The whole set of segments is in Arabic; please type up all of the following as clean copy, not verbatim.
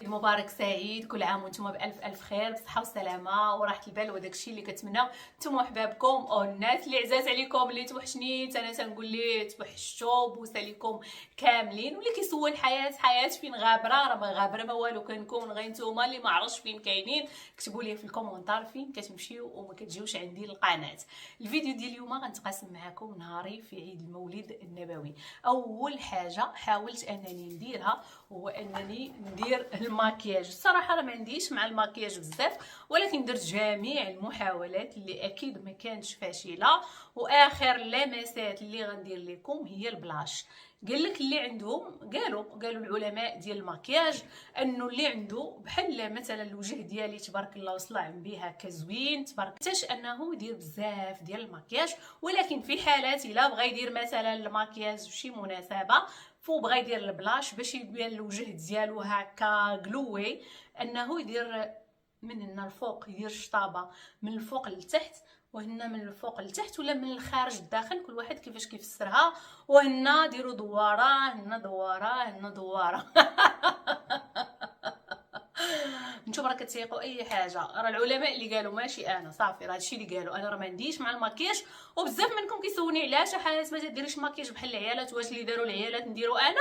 مبارك سعيد، كل عام وانتم بالف الف خير بصحه وسلامه وراحه البال وداك الشيء اللي كتمناو نتوما وحبابكم او الناس اللي عزاز عليكم اللي توحشني. انا تنقول ليه توحشتوا، بوس عليكم كاملين. واللي كيسول حياه فين غابره، راه ما غابره ما والو، كنكون غير نتوما اللي ما عرفتش فين كاينين. كتبوا لي في الكومونتار فين كتمشيو وما كتجيوش عندي القناه. الفيديو ديال اليوم غنتقاسم معكم نهاري في عيد المولد النبوي. اول حاجه حاولت انني نديرها هو انني ندير الماكياج. الصراحه راه ما عنديش مع الماكياج بزاف، ولكن درت جميع المحاولات اللي اكيد ما كانتش فاشله. واخر لمسات اللي غندير لكم هي البلاش. قال لك اللي عندهم قالوا العلماء ديال الماكياج انه اللي عنده بحال مثلا الوجه ديالي تبارك الله وصلع بها كزوين تبارك تاش انه يدير بزاف ديال الماكياج. ولكن في حالات الا بغى يدير مثلا الماكياج فشي مناسبه بغى يدير البلاش باش يبان الوجه ديالو هكا غلوي، انه يدير من هنا الفوق، يدير شطابه من الفوق لتحت، وهنا من الفوق لتحت ولا من الخارج للداخل، كل واحد كيفاش كيفسرها. وهنا ديروا دواره، هنا دواره، هنا دواره. نتوما راه كتسيقوا اي حاجه، راه العلماء اللي قالوا ماشي انا. صافي راه هادشي اللي قالوا. انا راه ما عنديش مع الماكياج، وبزاف منكم كيسولوني علاش حالات ما تديريش ماكياج بحال العيالات. واش اللي داروا العيالات نديرو انا؟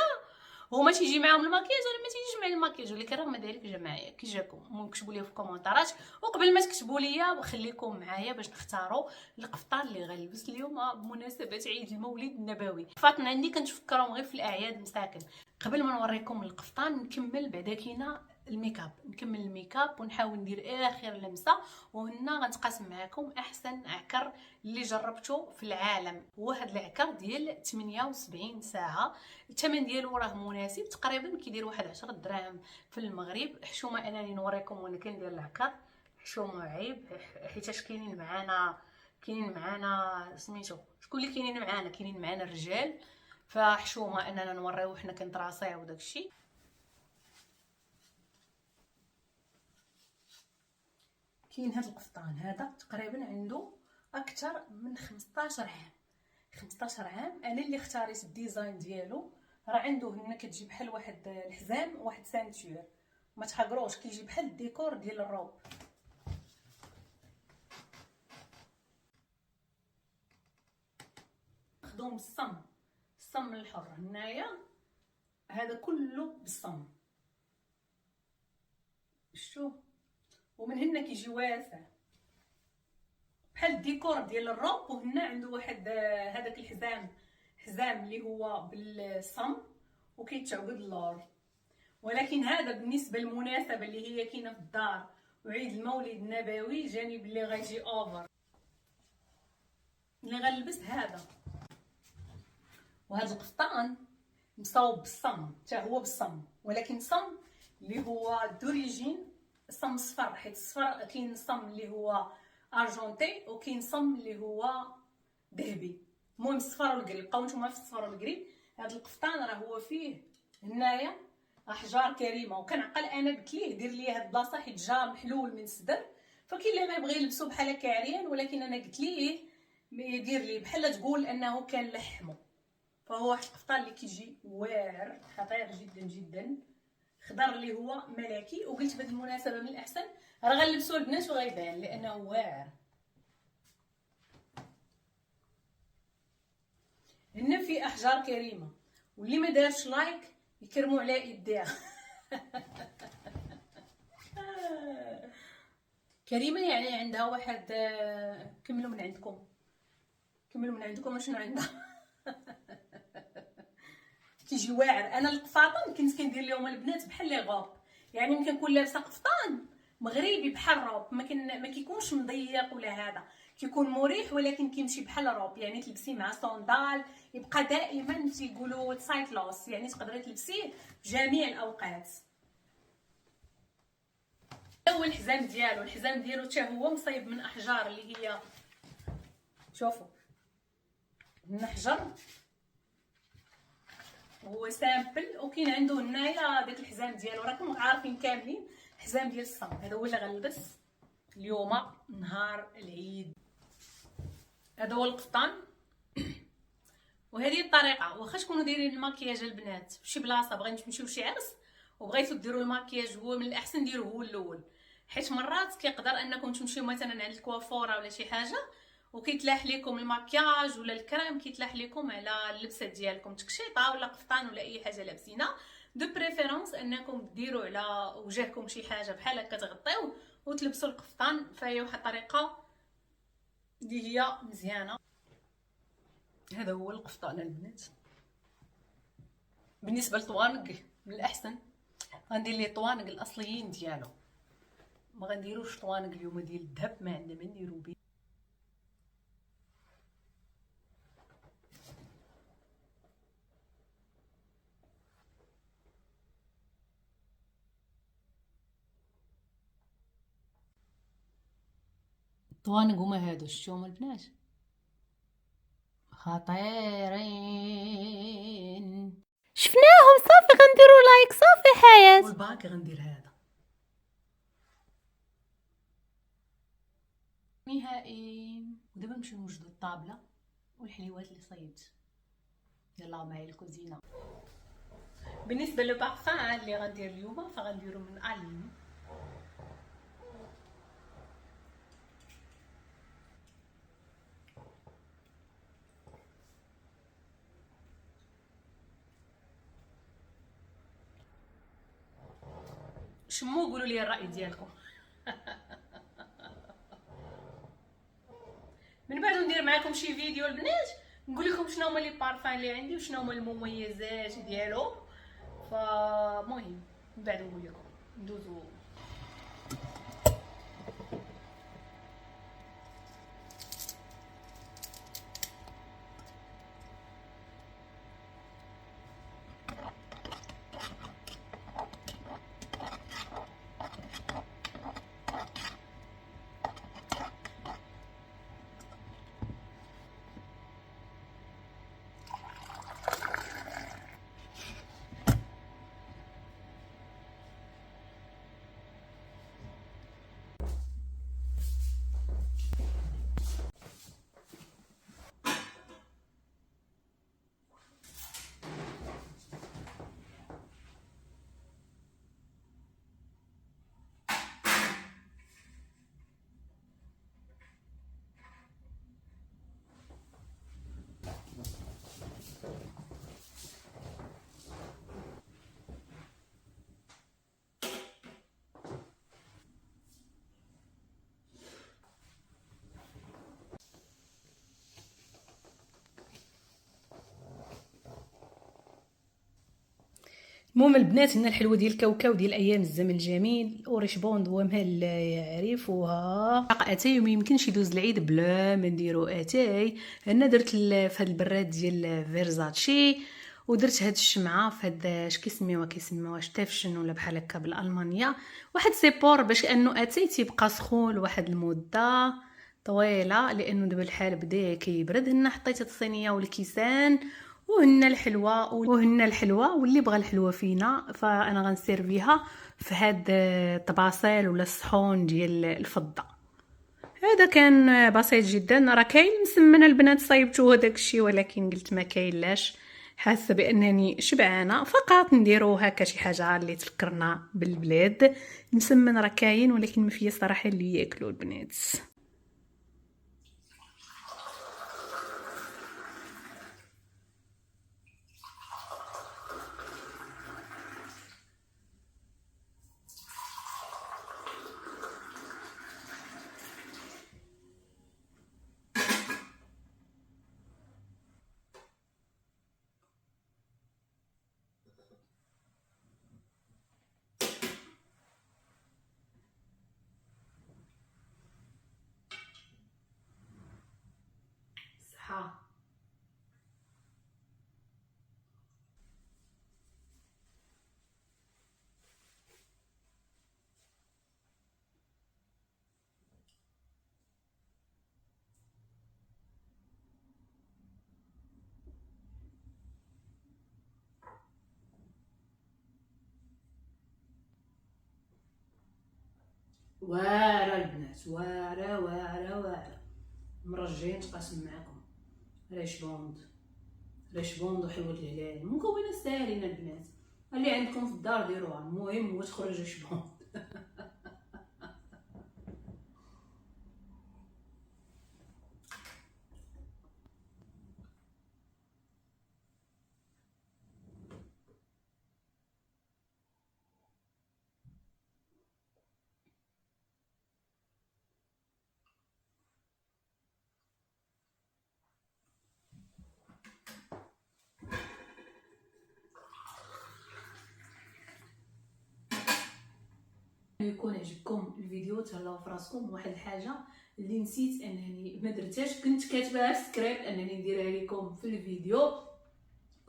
هما تيجي معاهم الماكياج انا ما تيجيش معايا الماكياج. ولكن راه ما دايرك معايا كي جاكم كتبوا لي في الكومونتارات. وقبل ما تكتبوا لي خليكم معايا باش نختاروا القفطان اللي غنلبس اليوم بمناسبه عيد المولد النبوي. القفطان عندي كنتفكرهم غير في الاعياد مساكن. قبل ما نوريكم القفطان نكمل بعدا كاينه الميكاب. نكمل الميكاب ونحاول ندير اخر لمسه. وهنا غنتقاسم معكم احسن عكر اللي جربته في العالم. هو هذا العكر ديال 78 ساعه. الثمن ديالو راه مناسب، تقريبا كيدير واحد 10 دراهم في المغرب. حشومه انني نوريكم وانا كندير العكر. حشومه عيب حيتاش كاينين معانا سميتو شكون اللي كاينين معانا الرجال. فحشومه اننا نوريو حنا كنطراصيو وداكشي. كاين هذا القفطان هذا تقريبا عنده اكثر من 15 عام. 15 عام. انا اللي اختاريت الديزاين ديالو. راه عنده هنا كتجي بحال واحد الحزام وواحد سانتور، ما تحقروش كيجي بحال الديكور ديال الروب. مخدوم الصم الحر. هنايا هذا كله بالصم، شوف. ومن هنا كيجي واسع بحال الديكور ديال الروب. وهنا عنده واحد هذاك حزام اللي هو بالصم وكيتعقد اللور. ولكن هذا بالنسبه للمناسبه اللي هي كاينه في الدار وعيد المولد النبوي جاني بلي غيجي اوفر. اللي غنلبس هذا. وهذا القفطان مصاوب بالصم، حتى هو بالصم، ولكن صم اللي هو دوريجين صم صفر. حيت الصفر كاين صم اللي هو ارجونتي وكاين صم اللي هو ذهبي. المهم الصفر والقريب، بقاو نتوما في الصفر والقريب. هذا القفطان راه هو فيه هنايا احجار كريمه. وكنعقل انا قلت ليه دير لي هاد البلاصه حيت جا محلول من الصدر، فكاين اللي ما يبغي يلبسو بحال هكا عريان. ولكن انا قلت ليه يدير لي بحال تقول انه كان لحمو. فهو واحد القفطان اللي كيجي واعر خطير جدا جدا، خضر اللي هو ملكي. وقلت بهذه المناسبه من الاحسن راه غنلبسوه البنات وغيبان لانه واعر. هنا في احجار كريمه، واللي ما دارش لايك يكرموا على يديها. كريمه يعني عندها واحد كملوا من عندكم شنو عندها. كيجي واعر. انا القفاطن كنت كندير لهم البنات بحال لي غوب، يعني ممكن نكون لابسه قفطان مغربي بحال روب، ما كيكونش مضيق ولا هذا، كيكون مريح ولكن كيمشي بحال روب. يعني تلبسيه مع صوندال يبقى دائما تيقولوا سايكلوس، يعني تقدري تلبسيه في جميع الاوقات. هو الحزام ديالو حتى هو مصايب من احجار اللي هي شوفوا من حجر. هو سامبل. وكاين عنده هنايا داك الحزام ديالو، راكم عارفين كاملين الحزام ديال الصم. هذا هو اللي غنلبس اليوم نهار العيد. هذا هو القفطان. وهذه الطريقه. واخا تكونوا دايرين الماكياج البنات فشي بلاصه بغيتو تمشيو لشي عرس وبغيتو ديروا الماكياج هو من الاحسن ديروه هو الاول، حيت مرات كيقدر انكم تمشيو مثلا عند الكوافوره ولا شي حاجه وكيتلاح لكم الماكياج ولا الكريم كيتلاح لكم على اللبسه ديالكم، تكشيطه ولا قفطان ولا اي حاجه لابسينه، دو بريفيرونس انكم ديروا على وجهكم شي حاجه بحال هكا تغطيو وتلبسوا القفطان، فهي واحد الطريقه اللي هي مزيانه. هذا هو القفطان البنات. بالنسبه للطوانق من الاحسن غندير ليه الطوانق الاصليين ديالو، ما غنديروش طوانق اليوم ديال الذهب، ما عندنا ما نديرو به. الطوانق هما هادو، شفتوهم البنات خطيرين. شفناهم صافي غنديروا لايك صافي حياة. والباقي غندير هذا نهائي. ودابا نمشيو نوجدو الطابله والحليوات اللي صايبت. يلا معايا الكوزينه. بالنسبه للبارفان اللي غندير اليوم فغنديرو من الين. شمو قولوا لي الراي ديالكم. من بعد ندير معكم شي فيديو البنات نقول لكم شنو هما لي بارفان اللي عندي وشنو هما المميزات ديالهم، فمهم من بعد نقول لكم. ندوزو المهم البنات. هنا الحلوه ديال الكاوكاو ديال ايام الزمن الجميل، اوريش بوند هو مهل يعرفوها. اتاي وما يمكنش يدوز العيد بلا ما نديرو اتاي. انا درت في هاد البراد ديال فيرزاتشي ودرت هاد الشمعه في هاد اش كيسميوها شتافشن ولا بحال هكا بالالمانيه، واحد سيبور باش انه اتاي تيبقى سخون لواحد المده طويله، لانه دابا الحال بدا كيبرد. هنا حطيت الصينيه والكيسان وهنا الحلوه واللي بغى الحلوه فينا، فانا غنسيرفيها في هاد الطباصيل ولا الصحون ديال الفضه. هذا كان بسيط جدا. راه كاين مسمنه البنات صايبتو هذاك الشيء، ولكن قلت ما كاينلاش، حاسه بانني شبعانه، فقط نديرو هكا شي حاجه اللي تفكرنا بالبلاد. مسمن راه كاين، ولكن ما فيا صراحه اللي ياكلوا البنات. صحه. واعره البنات، واعره واعره واعره. مرجين تقاسم معكم ريش بوند وحلوه الهلال، مكونات ساهلين البنات. اللي عندكم في الدار ديروها، المهم هو تخرجوش بهم. يكون عجبكم الفيديو تهلاو في راسكم. واحد الحاجه اللي نسيت انني ما درتهاش، كنت كاتباها في سكريبت انني نديرها لكم في الفيديو،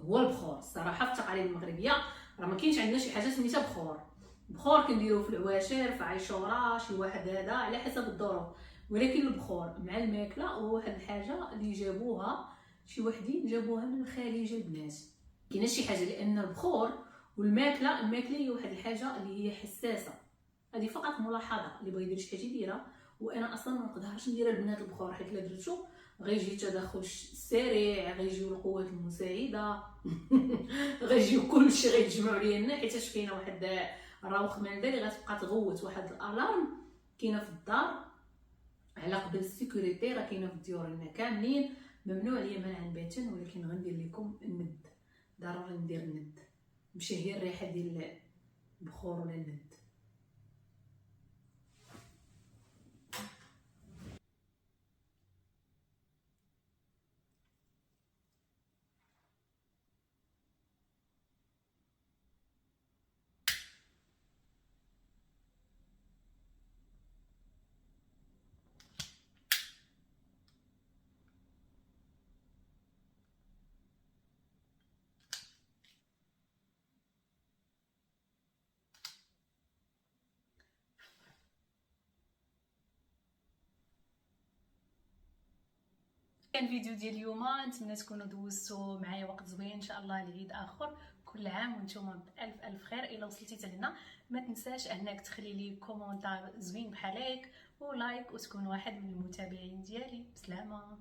هو البخور. الصراحه في التقاليد المغربيه راه ما كاينش عندنا شي حاجه سميتها بخور. البخور كنديروه في العواشر، في عاشوره، شي واحد هذا على حسب الظروف، ولكن البخور مع الماكله هو واحد الحاجه اللي جابوها شي وحدين، جابوها من الخليج البنات. كاينه شي حاجه لان البخور والماكله، الماكله هي واحد الحاجه اللي هي حساسه. هذه فقط ملاحظه، اللي بغى يدير شي حاجه يديرها. وانا اصلا ما نقدرش ندير البنات البخور، حيت الا درتو غيجي تدخل سريع، غيجيو القوات المساعده، غيجيو كلشي غيتجمعوا لينا، حيت كاينه واحد الروخ ماندا اللي غتبقى تغوت، واحد الالارم كاينه في الدار على قبل السيكوريتي، راه كاينه في ديورنا كاملين. ممنوع ليا منعا باتا، ولكن غندير لكم الند، ضروري ندير الند، ماشي هي الريحه ديال البخور ولا الند. كان فيديو ديال اليوم، نتمنى تكونوا دوزتوا معايا وقت زوين. ان شاء الله لعيد اخر، كل عام وانتم بالف الف خير. الا وصلتي حتى هنا ما تنساش انك تخلي لي كومونتار زوين بحال هيك ولايك، وتكون واحد من المتابعين ديالي. بسلامه.